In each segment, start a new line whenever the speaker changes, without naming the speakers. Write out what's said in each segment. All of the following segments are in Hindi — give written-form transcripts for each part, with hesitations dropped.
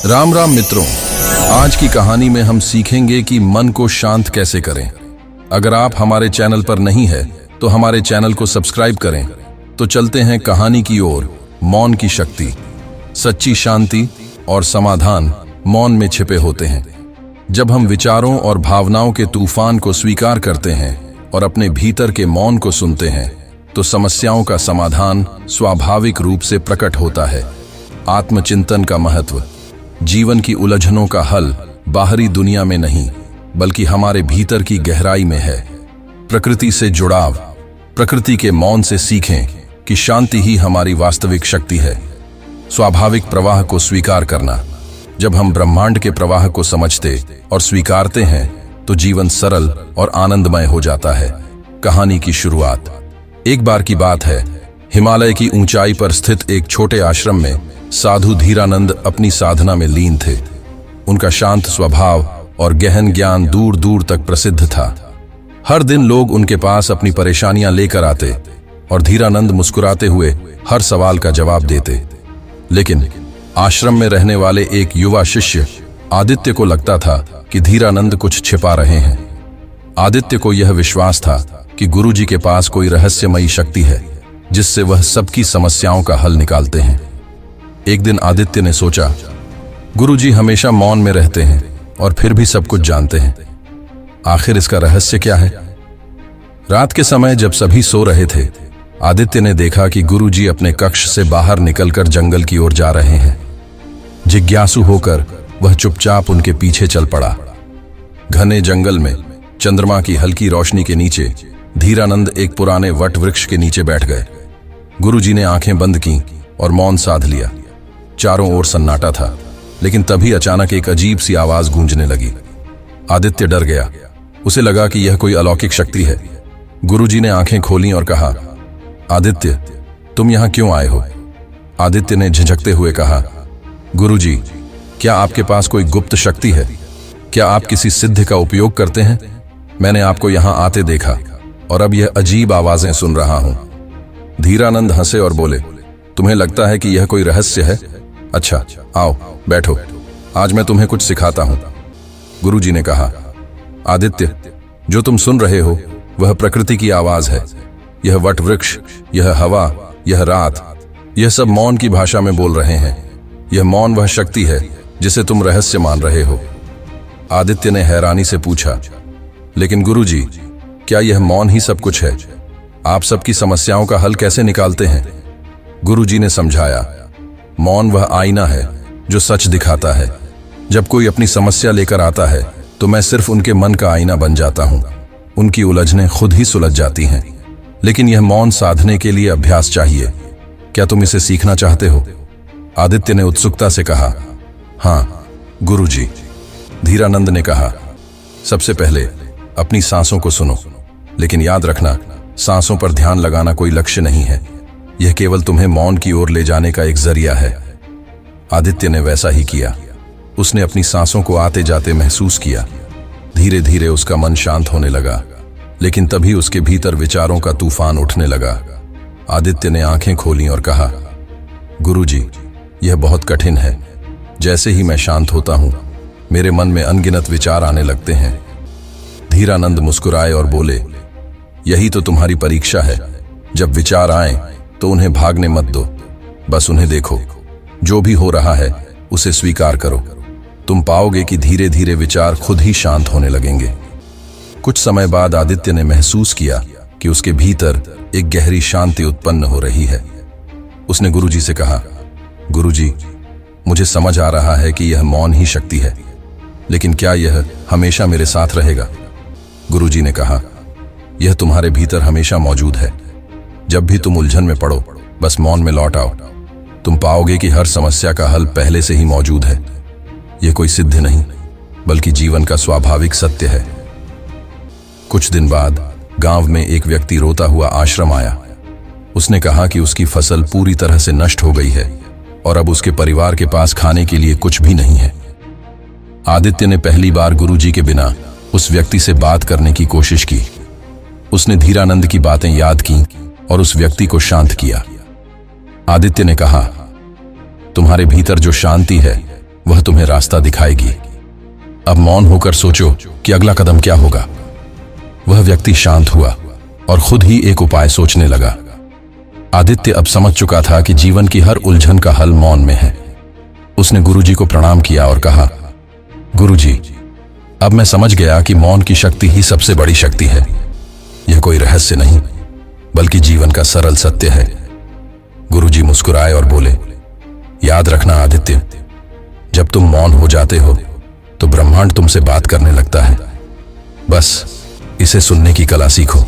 राम राम मित्रों, आज की कहानी में हम सीखेंगे कि मन को शांत कैसे करें। अगर आप हमारे चैनल पर नहीं है तो हमारे चैनल को सब्सक्राइब करें। तो चलते हैं कहानी की ओर। मौन की शक्ति। सच्ची शांति और समाधान मौन में छिपे होते हैं। जब हम विचारों और भावनाओं के तूफान को स्वीकार करते हैं और अपने भीतर के मौन को सुनते हैं तो समस्याओं का समाधान स्वाभाविक रूप से प्रकट होता है। आत्मचिंतन का महत्व। जीवन की उलझनों का हल बाहरी दुनिया में नहीं बल्कि हमारे भीतर की गहराई में है। प्रकृति से जुड़ाव। प्रकृति के मौन से सीखें कि शांति ही हमारी वास्तविक शक्ति है। स्वाभाविक प्रवाह को स्वीकार करना। जब हम ब्रह्मांड के प्रवाह को समझते और स्वीकारते हैं तो जीवन सरल और आनंदमय हो जाता है। कहानी की शुरुआत। एक बार की बात है, हिमालय की ऊंचाई पर स्थित एक छोटे आश्रम में साधु धीरानंद अपनी साधना में लीन थे। उनका शांत स्वभाव और गहन ज्ञान दूर दूर तक प्रसिद्ध था। हर दिन लोग उनके पास अपनी परेशानियां लेकर आते और धीरानंद मुस्कुराते हुए हर सवाल का जवाब देते। लेकिन आश्रम में रहने वाले एक युवा शिष्य आदित्य को लगता था कि धीरानंद कुछ छिपा रहे हैं। आदित्य को यह विश्वास था कि गुरुजी के पास कोई रहस्यमयी शक्ति है जिससे वह सबकी समस्याओं का हल निकालते हैं। एक दिन आदित्य ने सोचा, गुरुजी हमेशा मौन में रहते हैं और फिर भी सब कुछ जानते हैं। आखिर इसका रहस्य क्या है? रात के समय जब सभी सो रहे थे, आदित्य ने देखा कि गुरुजी अपने कक्ष से बाहर निकलकर जंगल की ओर जा रहे हैं। जिज्ञासु होकर वह चुपचाप उनके पीछे चल पड़ा। घने जंगल में चंद्रमा की हल्की रोशनी के नीचे धीरानंद एक पुराने वट वृक्ष के नीचे बैठ गए। गुरुजी ने आंखें बंद की और मौन साध लिया। चारों ओर सन्नाटा था, लेकिन तभी अचानक एक अजीब सी आवाज गूंजने लगी। आदित्य डर गया। उसे लगा कि यह कोई अलौकिक शक्ति है। गुरुजी ने आंखें खोलीं और कहा, आदित्य, तुम यहां क्यों आए हो? आदित्य ने झिझकते हुए कहा, गुरुजी, क्या आपके पास कोई गुप्त शक्ति है? क्या आप किसी सिद्ध का उपयोग करते हैं? मैंने आपको यहां आते देखा और अब यह अजीब आवाजें सुन रहा हूं। धीरानंद हंसे और बोले, तुम्हें लगता है कि यह कोई रहस्य है? अच्छा, आओ बैठो, आज मैं तुम्हें कुछ सिखाता हूं। गुरुजी ने कहा, आदित्य, जो तुम सुन रहे हो वह प्रकृति की आवाज है। यह वट वृक्ष, यह हवा, यह रात, यह सब मौन की भाषा में बोल रहे हैं। यह मौन वह शक्ति है जिसे तुम रहस्य मान रहे हो। आदित्य ने हैरानी से पूछा, लेकिन गुरुजी, क्या यह मौन ही सब कुछ है? आप सबकी समस्याओं का हल कैसे निकालते हैं? गुरुजी ने समझाया, मौन वह आईना है जो सच दिखाता है। जब कोई अपनी समस्या लेकर आता है तो मैं सिर्फ उनके मन का आईना बन जाता हूं। उनकी उलझनें खुद ही सुलझ जाती हैं। लेकिन यह मौन साधने के लिए अभ्यास चाहिए। क्या तुम इसे सीखना चाहते हो? आदित्य ने उत्सुकता से कहा, हाँ गुरुजी। धीरानंद ने कहा, सबसे पहले अपनी सांसों को सुनो, लेकिन याद रखना, सांसों पर ध्यान लगाना कोई लक्ष्य नहीं है। यह केवल तुम्हें मौन की ओर ले जाने का एक जरिया है। आदित्य ने वैसा ही किया। उसने अपनी सांसों को आते जाते महसूस किया। धीरे धीरे उसका मन शांत होने लगा, लेकिन तभी उसके भीतर विचारों का तूफान उठने लगा। आदित्य ने आंखें खोलीं और कहा, गुरुजी, यह बहुत कठिन है। जैसे ही मैं शांत होता हूं, मेरे मन में अनगिनत विचार आने लगते हैं। धीरानंद मुस्कुराए और बोले, यही तो तुम्हारी परीक्षा है। जब विचार आए तो उन्हें भागने मत दो, बस उन्हें देखो। जो भी हो रहा है उसे स्वीकार करो। तुम पाओगे कि धीरे धीरे विचार खुद ही शांत होने लगेंगे। कुछ समय बाद आदित्य ने महसूस किया कि उसके भीतर एक गहरी शांति उत्पन्न हो रही है। उसने गुरुजी से कहा, गुरुजी, मुझे समझ आ रहा है कि यह मौन ही शक्ति है, लेकिन क्या यह हमेशा मेरे साथ रहेगा? गुरुजी ने कहा, यह तुम्हारे भीतर हमेशा मौजूद है। जब भी तुम उलझन में पड़ो, बस मौन में लौट आओ। तुम पाओगे कि हर समस्या का हल पहले से ही मौजूद है। यह कोई सिद्ध नहीं बल्कि जीवन का स्वाभाविक सत्य है। कुछ दिन बाद गांव में एक व्यक्ति रोता हुआ आश्रम आया। उसने कहा कि उसकी फसल पूरी तरह से नष्ट हो गई है और अब उसके परिवार के पास खाने के लिए कुछ भी नहीं है। आदित्य ने पहली बार गुरुजी के बिना उस व्यक्ति से बात करने की कोशिश की। उसने धीरानंद की बातें याद की और उस व्यक्ति को शांत किया। आदित्य ने कहा, तुम्हारे भीतर जो शांति है वह तुम्हें रास्ता दिखाएगी। अब मौन होकर सोचो कि अगला कदम क्या होगा। वह व्यक्ति शांत हुआ और खुद ही एक उपाय सोचने लगा। आदित्य अब समझ चुका था कि जीवन की हर उलझन का हल मौन में है। उसने गुरुजी को प्रणाम किया और कहा, गुरुजी, अब मैं समझ गया कि मौन की शक्ति ही सबसे बड़ी शक्ति है। यह कोई रहस्य नहीं, बल्कि जीवन का सरल सत्य है। गुरुजी मुस्कुराए और बोले, याद रखना आदित्य, जब तुम मौन हो जाते हो तो ब्रह्मांड तुमसे बात करने लगता है। बस इसे सुनने की कला सीखो।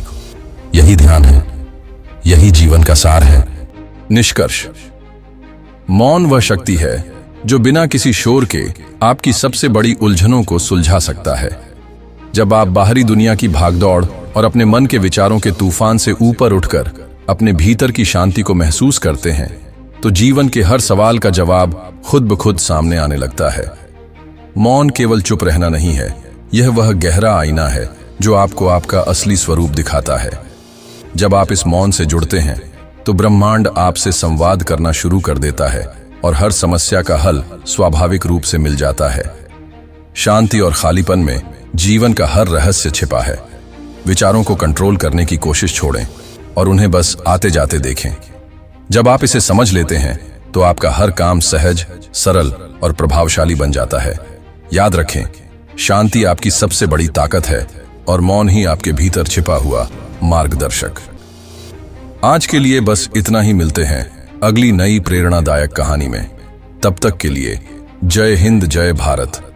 यही ध्यान है, यही जीवन का सार है। निष्कर्ष, मौन वह शक्ति है जो बिना किसी शोर के आपकी सबसे बड़ी उलझनों को सुलझा सकता है। जब आप बाहरी दुनिया की भागदौड़ और अपने मन के विचारों के तूफान से ऊपर उठकर अपने भीतर की शांति को महसूस करते हैं, तो जीवन के हर सवाल का जवाब खुद ब खुद सामने आने लगता है। मौन केवल चुप रहना नहीं है, यह वह गहरा आईना है जो आपको आपका असली स्वरूप दिखाता है। जब आप इस मौन से जुड़ते हैं तो ब्रह्मांड आपसे संवाद करना शुरू कर देता है और हर समस्या का हल स्वाभाविक रूप से मिल जाता है। शांति और खालीपन में जीवन का हर रहस्य छिपा है। विचारों को कंट्रोल करने की कोशिश छोड़ें और उन्हें बस आते जाते देखें। जब आप इसे समझ लेते हैं तो आपका हर काम सहज, सरल और प्रभावशाली बन जाता है। याद रखें, शांति आपकी सबसे बड़ी ताकत है और मौन ही आपके भीतर छिपा हुआ मार्गदर्शक। आज के लिए बस इतना ही। मिलते हैं अगली नई प्रेरणादायक कहानी में। तब तक के लिए जय हिंद, जय भारत।